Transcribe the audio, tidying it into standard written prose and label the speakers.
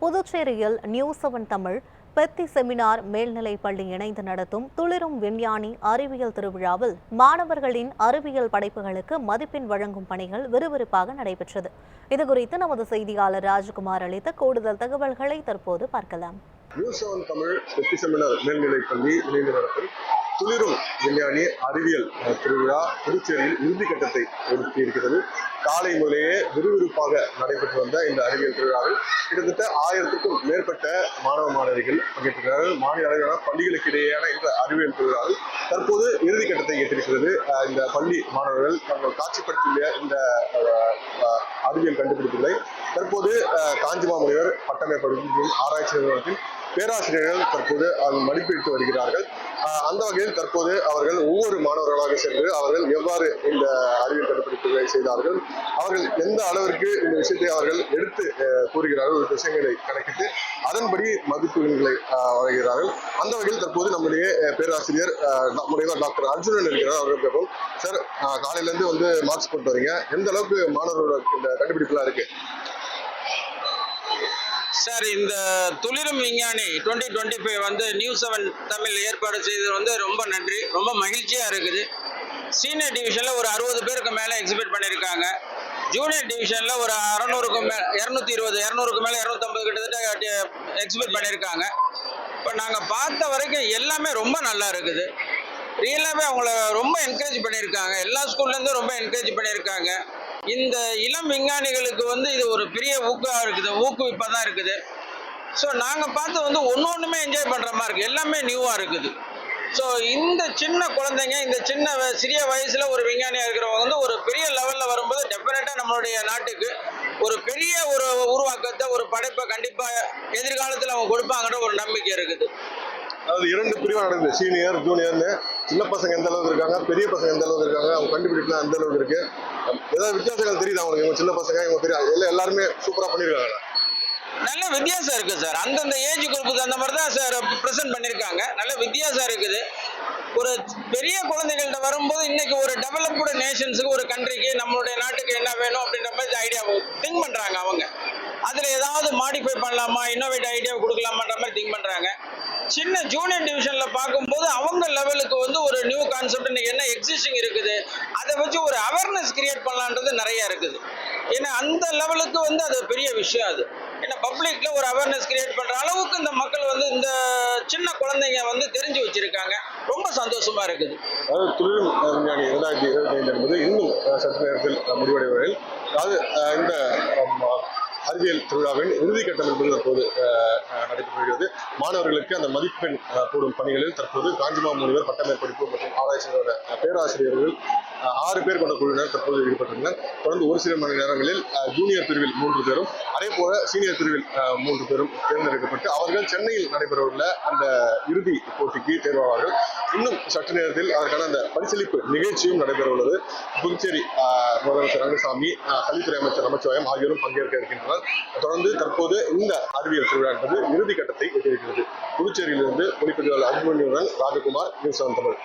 Speaker 1: புதுச்சேரியில் நியூஸ்7 தமிழ் பெத்தி செமினார் மேல்நிலைப் பள்ளி இணைந்து நடத்தும் துளிரும் விஞ்ஞானி அறிவியல் திருவிழாவில் மாணவர்களின் அறிவியல் படைப்புகளுக்கு மதிப்பெண் வழங்கும் பணிகள் விறுவிறுப்பாக நடைபெற்றது. இதுகுறித்து நமது செய்தியாளர் ராஜ்குமார் அளித்த கூடுதல் தகவல்களை தற்போது பார்க்கலாம்.
Speaker 2: நியூஸ்7 தமிழ் பெத்தி செமினார் மேல்நிலைப் பள்ளி இணைந்து நடத்தும் துளிரும் விஞ்ஞானி அறிவியல் திருவிழா புதுச்சேரியில் இறுதிக்கட்டத்தை ஒதுக்கியிருக்கிறது. காலை முதலேயே விறுவிறுப்பாக நடைபெற்று வந்த இந்த அறிவியல் திருவிழாவில் கிட்டத்தட்ட 1000க்கும் மேற்பட்ட மாணவ மாணவிகள் பங்கேற்றிருக்கிறார்கள். மாநில அளவிலான பள்ளிகளுக்கு இடையேயான இந்த அறிவியல் திருவிழாவில் தற்போது இறுதிக்கட்டத்தை எட்டிருக்கிறது. இந்த பள்ளி மாணவர்கள் தங்கள் காட்சிப்படுத்திய இந்த அறிவியல் கண்டுபிடிப்புகளை தற்போது காஞ்சிமாமுனிவர் பட்டமேற்படிப்பு ஆராய்ச்சி நிறுவனத்தின் பேராசிரியர்கள் தற்போது மதிப்பீட்டு வருகிறார்கள். அந்த வகையில் தற்போது அவர்கள் ஒவ்வொரு மாணவர்களாக சென்று அவர்கள் எவ்வாறு இந்த அறிவியல் கண்டுபிடிப்புகளை செய்தார்கள், அவர்கள் எந்த அளவிற்கு இந்த விஷயத்தை அவர்கள் எடுத்து கூறுகிறார்கள், ஒரு விஷயங்களை கணக்கிட்டு அதன்படி மதிப்பெண்களை வழங்குகிறார்கள். அந்த வகையில் தற்போது நம்முடைய பேராசிரியர் முனைவர் டாக்டர் அர்ஜுனன் இருக்கிறார். அவர்கள் கேட்போம், சார் காலையில இருந்து மார்க்ஸ் போட்டு வரீங்க, எந்த அளவுக்கு மாணவர்களோட இந்த கண்டுபிடிப்புலாம் இருக்கு?
Speaker 3: சார், இந்த துளிரும் விஞ்ஞானி 2025 நியூஸ்7 தமிழ் ஏற்பாடு செய்தது ரொம்ப நன்றி, ரொம்ப மகிழ்ச்சியாக இருக்குது. சீனியர் டிவிஷனில் ஒரு 60 பேருக்கு மேலே எக்ஸிபிட் பண்ணியிருக்காங்க. ஜூனியர் டிவிஷனில் ஒரு 200க்கும் மேலே 250 மேலே 250 கிட்டத்தட்ட எக்ஸிபிட் பண்ணியிருக்காங்க. இப்போ நாங்கள் பார்த்த வரைக்கும் எல்லாமே ரொம்ப நல்லா இருக்குது. ரியலாகவே அவங்கள ரொம்ப என்கரேஜ் பண்ணியிருக்காங்க. எல்லா ஸ்கூல்லேருந்தும் ரொம்ப என்கரேஜ் பண்ணியிருக்காங்க. இந்த இளம் விஞ்ஞானிகளுக்கு இது ஒரு பெரிய ஊக்குவிப்பாக தான் இருக்குது. ஸோ நாங்கள் பார்த்து ஒன்றுமே என்ஜாய் பண்ணுற மாதிரி இருக்குது. எல்லாமே நியூவாக இருக்குது. ஸோ இந்த சின்ன குழந்தைங்க, இந்த சிறிய வயசில் ஒரு விஞ்ஞானியாக இருக்கிறவங்க ஒரு பெரிய லெவலில் வரும்போது டெஃபினட்டாக நம்மளுடைய நாட்டுக்கு ஒரு பெரிய ஒரு உருவாக்கத்தை, ஒரு படைப்பை கண்டிப்பாக எதிர்காலத்தில் அவங்க கொடுப்பாங்கன்ற ஒரு நம்பிக்கை இருக்குது.
Speaker 2: அதாவது 2 பிரிவாக நடக்குது, சீனியர் ஜூனியர்னு. சின்ன பசங்க எந்த அளவுக்கு இருக்காங்க, பெரிய பசங்க எந்த அளவுக்கு இருக்காங்க, அவங்க கண்டுபிடிப்புலாம் எந்த அளவுக்கு இருக்கு, ஏதாவது வித்தியாசங்கள் தெரியுது அவங்களுக்கு? இவங்க சின்ன பசங்க, இவங்க பெரிய, எல்லாருமே சூப்பராக பண்ணியிருக்காங்க.
Speaker 3: நல்ல வித்தியாசம் இருக்கு சார். அந்தந்த ஏஜ் குரூப்புக்கு அந்த மாதிரி தான் சார் ப்ரெசென்ட் பண்ணியிருக்காங்க. நல்ல வித்தியாசம் இருக்குது. ஒரு பெரிய குழந்தைகள்கிட்ட வரும்போது இன்னைக்கு ஒரு டெவலப்டு நேஷன்ஸுக்கு, ஒரு கண்ட்ரிக்கு, நம்மளுடைய நாட்டுக்கு என்ன வேணும் அப்படின்ற மாதிரி ஐடியா திங்க் பண்ணுறாங்க. அவங்க அதில் ஏதாவது மாடிஃபை பண்ணலாமா, இன்னோவேட் ஐடியா கொடுக்கலாமான்ற மாதிரி திங்க் பண்ணுறாங்க. சின்ன ஜூனியர் டிவிஷனில் பார்க்கும்போது அவங்க லெவலுக்கு ஒரு நியூ கான்செப்ட் இன்னைக்கு என்ன எக்ஸிஸ்டிங் இருக்குது, அதை வச்சு ஒரு அவேர்னஸ் கிரியேட் பண்ணலான்றது நிறைய இருக்குது. ஏன்னா அந்த லெவலுக்கு அது பெரிய விஷயம். அது ஏன்னா பப்ளிக்ல ஒரு அவேர்னஸ் கிரியேட் பண்ற அளவுக்கு இந்த மக்கள் இந்த சின்ன குழந்தைங்க தெரிஞ்சு வச்சிருக்காங்க. ரொம்ப சந்தோஷமா இருக்குது.
Speaker 2: அதாவது துளிரும் விஞ்ஞானி 2025 என்பது இன்னும் சற்று நேரத்தில் முடிவடைவதில், அதாவது இந்த அறிவியல் திருவிழாவின் இறுதிக்கட்டம் என்பது தற்போது நடைபெற்று வருகிறது. மாணவர்களுக்கு அந்த மதிப்பெண் போடும் பணிகளில் தற்போது காஞ்சிமாமுனிவர் பட்டமேற்படிப்பு மற்றும் ஆராய்ச்சி நிறுவன பேராசிரியர்கள் 6 பேர் கொண்ட குழுவினர் தற்போது ஈடுபட்டுள்ளனர். தொடர்ந்து ஒரு சில மணி நேரங்களில் ஜூனியர் பிரிவில் 3 பேரும், அதே போல சீனியர் பிரிவில் 3 பேரும் தேர்ந்தெடுக்கப்பட்டு அவர்கள் சென்னையில் நடைபெறவுள்ள அந்த இறுதி போட்டிக்கு தேர்வாவார்கள். இன்னும் சற்று நேரத்தில் அதற்கான அந்த பரிசீலிப்பு நிகழ்ச்சியும் நடைபெற உள்ளது. புதுச்சேரி முதலமைச்சர் ரங்கசாமி, கல்வித்துறை அமைச்சர் நமச்சிவாயம் ஆகியோரும் பங்கேற்க இருக்கின்றனர். தொடர்ந்து தற்போது இந்த அறிவியல் திருவிழா என்பது இறுதி கட்டத்தை எட்டியிருக்கிறது. புதுச்சேரியிலிருந்து ஒளிப்பதிவாளர் அபிமன்யுடன் ராஜகுமார், நியூஸ்7 தமிழ்.